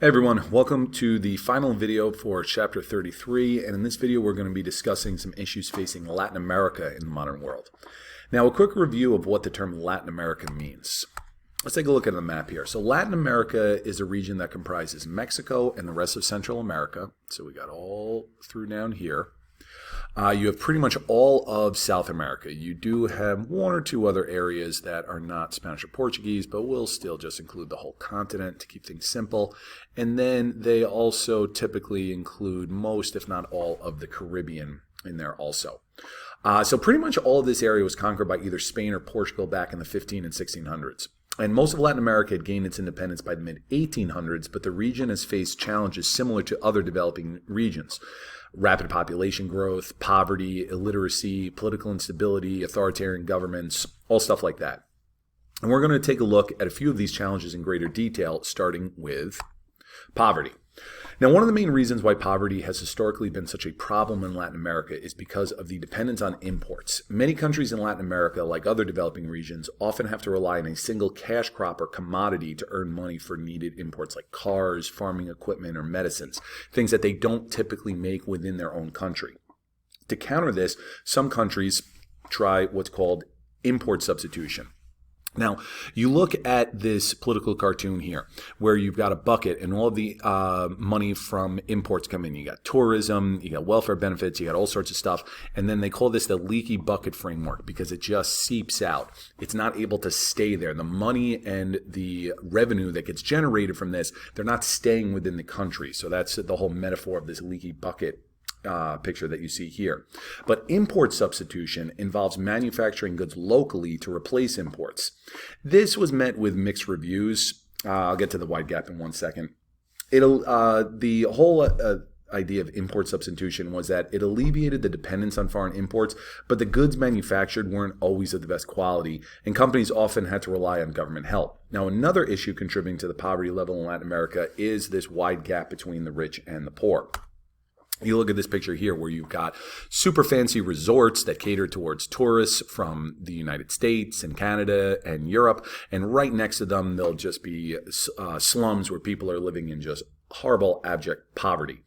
Hey everyone, welcome to the final video for chapter 33, and in this video we're going to be discussing some issues facing Latin America in the modern world. Now, a quick review of what the term Latin America means. Let's take a look at the map here. So Latin America is a region that comprises Mexico and the rest of Central America. So we got all through down here. You have pretty much all of South America. You do have one or two other areas that are not Spanish or Portuguese, but we'll still just include the whole continent to keep things simple. And then they also typically include most, if not all, of the Caribbean in there also. So pretty much all of this area was conquered by either Spain or Portugal back in the 15 and 1600s. And most of Latin America had gained its independence by the mid-1800s, but the region has faced challenges similar to other developing regions. Rapid population growth, poverty, illiteracy, political instability, authoritarian governments, all stuff like that. And we're going to take a look at a few of these challenges in greater detail, starting with poverty. Now, one of the main reasons why poverty has historically been such a problem in Latin America is because of the dependence on imports. Many countries in Latin America, like other developing regions, often have to rely on a single cash crop or commodity to earn money for needed imports like cars, farming equipment, or medicines, things that they don't typically make within their own country. To counter this, some countries try what's called import substitution. Now, you look at this political cartoon here where you've got a bucket and all of the money from imports come in. You got tourism, you got welfare benefits, you got all sorts of stuff. And then they call this the leaky bucket framework because it just seeps out. It's not able to stay there. The money and the revenue that gets generated from this, they're not staying within the country. So that's the whole metaphor of this leaky bucket picture that you see here. But import substitution involves manufacturing goods locally to replace imports. This was met with mixed reviews. I'll get to the wide gap in one second. The whole idea of import substitution was that it alleviated the dependence on foreign imports, but the goods manufactured weren't always of the best quality, and companies often had to rely on government help. Now, another issue contributing to the poverty level in Latin America is this wide gap between the rich and the poor. You look at this picture here where you've got super fancy resorts that cater towards tourists from the United States and Canada and Europe. And right next to them, there'll just be slums where people are living in just horrible, abject poverty.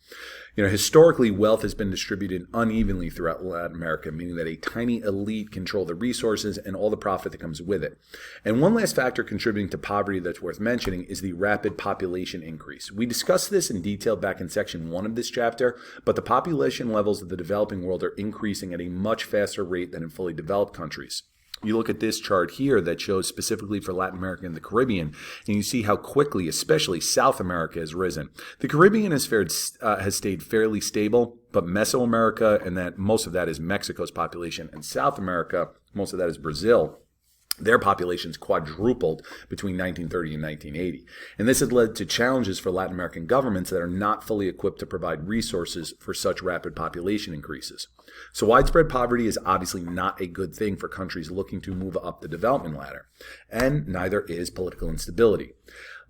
Historically, wealth has been distributed unevenly throughout Latin America, meaning that a tiny elite control the resources and all the profit that comes with it. And one last factor contributing to poverty that's worth mentioning is the rapid population increase. We discussed this in detail back in section 1 of this chapter, but the population levels of the developing world are increasing at a much faster rate than in fully developed countries. You look at this chart here that shows specifically for Latin America and the Caribbean, and you see how quickly, especially South America, has risen. The Caribbean has stayed fairly stable, but Mesoamerica, and that most of that is Mexico's population, and South America, most of that is Brazil. Their populations quadrupled between 1930 and 1980. And this has led to challenges for Latin American governments that are not fully equipped to provide resources for such rapid population increases. So widespread poverty is obviously not a good thing for countries looking to move up the development ladder. And neither is political instability.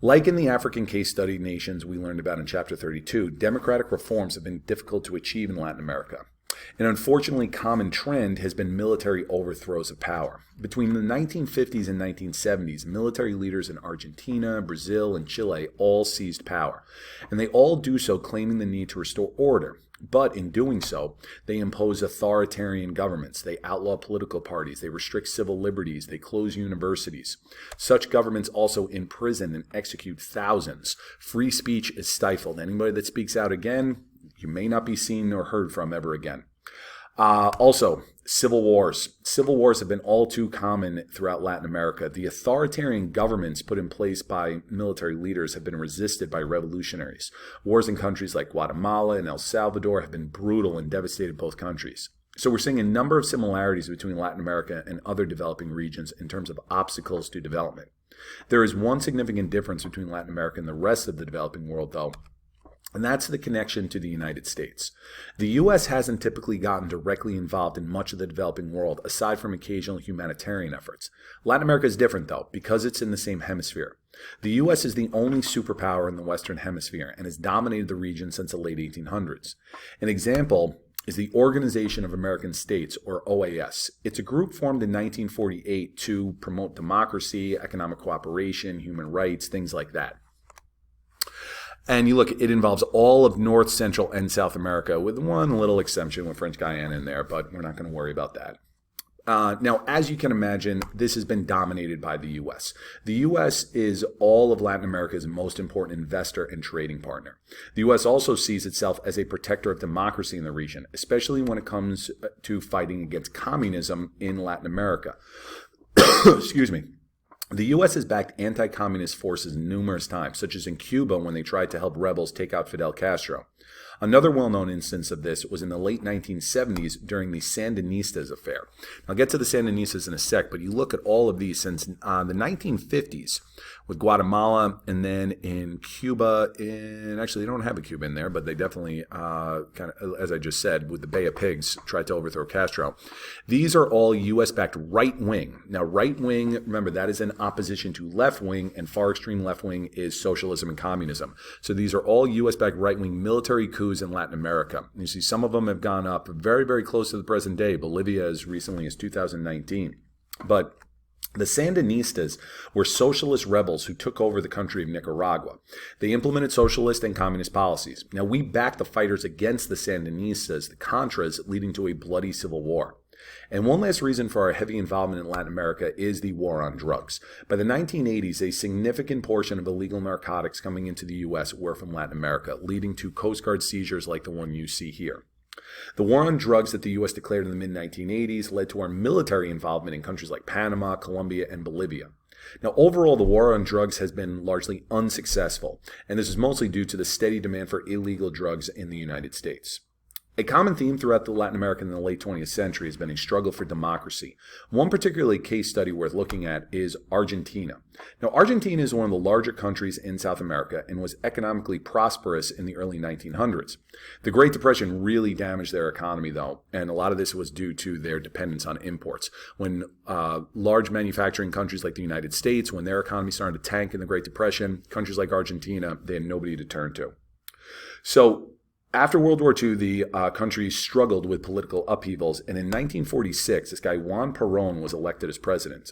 Like in the African case study nations we learned about in chapter 32, democratic reforms have been difficult to achieve in Latin America. An unfortunately common trend has been military overthrows of power. Between the 1950s and 1970s, military leaders in Argentina, Brazil, and Chile all seized power. And they all do so claiming the need to restore order. But in doing so, they impose authoritarian governments. They outlaw political parties. They restrict civil liberties. They close universities. Such governments also imprison and execute thousands. Free speech is stifled. Anybody that speaks out again, you may not be seen or heard from ever again. Also, civil wars. Civil wars have been all too common throughout Latin America. The authoritarian governments put in place by military leaders have been resisted by revolutionaries. Wars in countries like Guatemala and El Salvador have been brutal and devastated both countries. So we're seeing a number of similarities between Latin America and other developing regions in terms of obstacles to development. There is one significant difference between Latin America and the rest of the developing world, though. And that's the connection to the United States. The U.S. hasn't typically gotten directly involved in much of the developing world, aside from occasional humanitarian efforts. Latin America is different, though, because it's in the same hemisphere. The U.S. is the only superpower in the Western Hemisphere and has dominated the region since the late 1800s. An example is the Organization of American States, or OAS. It's a group formed in 1948 to promote democracy, economic cooperation, human rights, things like that. And you look, it involves all of North, Central, and South America, with one little exception with French Guiana in there, but we're not going to worry about that. Now, as you can imagine, this has been dominated by the U.S. The U.S. is all of Latin America's most important investor and trading partner. The U.S. also sees itself as a protector of democracy in the region, especially when it comes to fighting against communism in Latin America. Excuse me. The U.S. has backed anti-communist forces numerous times, such as in Cuba when they tried to help rebels take out Fidel Castro. Another well-known instance of this was in the late 1970s during the Sandinistas affair. I'll get to the Sandinistas in a sec, but you look at all of these since the 1950s with Guatemala, and then in Cuba, actually they don't have a Cuba in there, but they definitely, kind of, as I just said, with the Bay of Pigs, tried to overthrow Castro. These are all U.S.-backed right-wing. Now, right-wing, remember, that is in opposition to left-wing, and far-extreme left-wing is socialism and communism. So these are all U.S.-backed right-wing military coups in Latin America. You see, some of them have gone up very, very close to the present day. Bolivia as recently as 2019. But the Sandinistas were socialist rebels who took over the country of Nicaragua. They implemented socialist and communist policies. Now, we backed the fighters against the Sandinistas, the Contras, leading to a bloody civil war. And one last reason for our heavy involvement in Latin America is the war on drugs. By the 1980s, a significant portion of illegal narcotics coming into the U.S. were from Latin America, leading to Coast Guard seizures like the one you see here. The war on drugs that the U.S. declared in the mid-1980s led to our military involvement in countries like Panama, Colombia, and Bolivia. Now, overall, the war on drugs has been largely unsuccessful, and this is mostly due to the steady demand for illegal drugs in the United States. A common theme throughout the Latin America in the late 20th century has been a struggle for democracy. One particular case study worth looking at is Argentina. Now, Argentina is one of the larger countries in South America and was economically prosperous in the early 1900s. The Great Depression really damaged their economy, though, and a lot of this was due to their dependence on imports. When large manufacturing countries like the United States, when their economy started to tank in the Great Depression, countries like Argentina, they had nobody to turn to. So, after World War II, the country struggled with political upheavals, and in 1946, this guy Juan Perón was elected as president.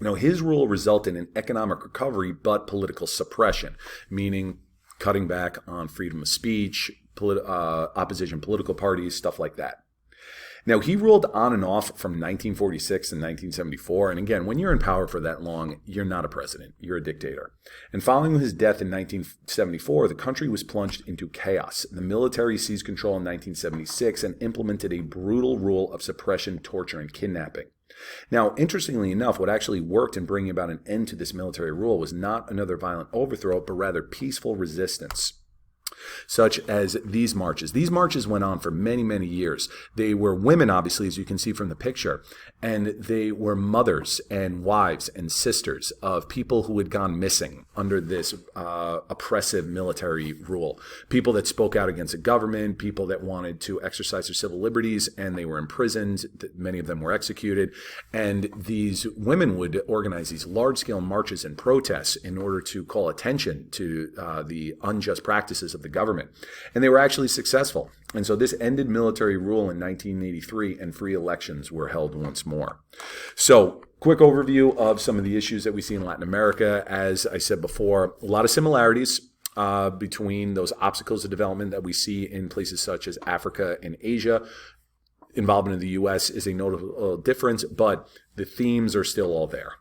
Now, his rule resulted in economic recovery, but political suppression, meaning cutting back on freedom of speech, opposition political parties, stuff like that. Now, he ruled on and off from 1946 to 1974, and again, when you're in power for that long, you're not a president, you're a dictator. And following his death in 1974, the country was plunged into chaos. The military seized control in 1976 and implemented a brutal rule of suppression, torture, and kidnapping. Now, interestingly enough, what actually worked in bringing about an end to this military rule was not another violent overthrow, but rather peaceful resistance, such as these marches. These marches went on for many, many years. They were women, obviously, as you can see from the picture, and they were mothers and wives and sisters of people who had gone missing under this oppressive military rule. People that spoke out against the government, people that wanted to exercise their civil liberties, and they were imprisoned. Many of them were executed. And these women would organize these large-scale marches and protests in order to call attention to the unjust practices of the government. And they were actually successful. And so this ended military rule in 1983, and free elections were held once more. So, quick overview of some of the issues that we see in Latin America. As I said before, a lot of similarities between those obstacles to development that we see in places such as Africa and Asia. Involvement in the U.S. is a notable difference, but the themes are still all there.